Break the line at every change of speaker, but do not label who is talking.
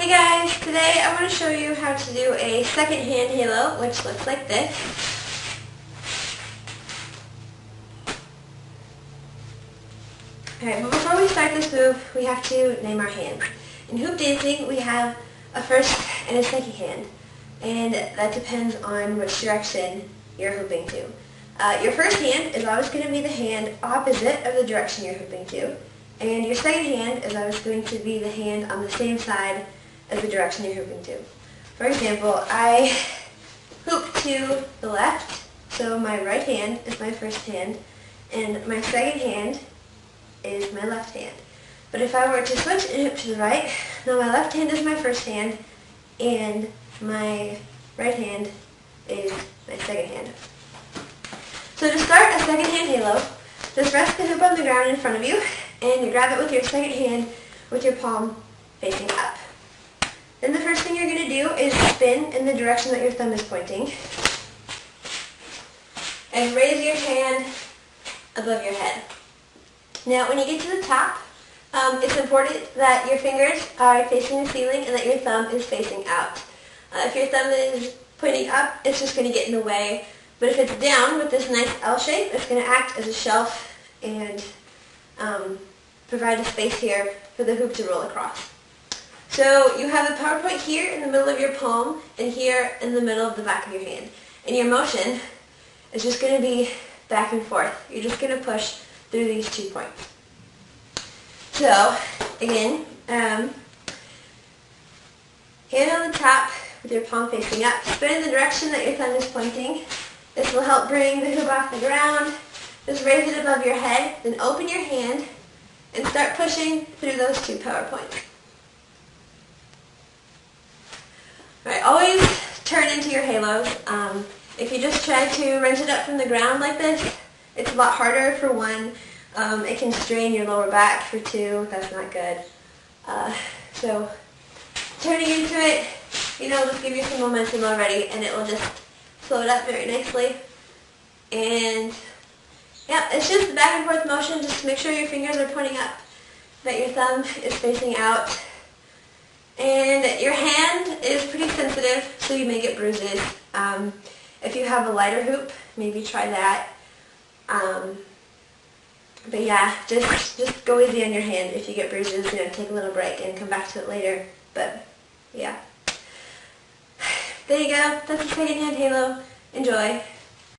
Hey guys, today I want to show you how to do a second hand halo, which looks like this. Alright, but before we start this move, we have to name our hand. In hoop dancing, we have a first and a second hand, and that depends on which direction you're hooping to. Your first hand is always going to be the hand opposite of the direction you're hooping to, and your second hand is always going to be the hand on the same side as the direction you're hooping to. For example, I hoop to the left, so my right hand is my first hand, and my second hand is my left hand. But if I were to switch and hoop to the right, now my left hand is my first hand, and my right hand is my second hand. So to start a second hand halo, just rest the hoop on the ground in front of you, and you grab it with your second hand with your palm facing up. Then the first thing you're going to do is spin in the direction that your thumb is pointing, and raise your hand above your head. Now when you get to the top, it's important that your fingers are facing the ceiling and that your thumb is facing out. If your thumb is pointing up, it's just going to get in the way. But if it's down with this nice L shape, it's going to act as a shelf and provide a space here for the hoop to roll across. So you have a power point here in the middle of your palm and here in the middle of the back of your hand. And your motion is just going to be back and forth. You're just going to push through these 2 points. So, again, hand on the top with your palm facing up. Spin in the direction that your thumb is pointing. This will help bring the hoop off the ground. Just raise it above your head, then open your hand and start pushing through those 2 power points. Alright, always turn into your halos. If you just try to wrench it up from the ground like this, it's a lot harder for one. It can strain your lower back for 2. That's not good. So turning into it, just give you some momentum already, and it will just float up very nicely. And yeah, it's just the back and forth motion. Just make sure your fingers are pointing up, that your thumb is facing out. And your hand is pretty sensitive, so you may get bruises. If you have a lighter hoop, maybe try that. But yeah, just go easy on your hand. If you get bruises, take a little break and come back to it later. But yeah. There you go. That's a second hand halo. Enjoy.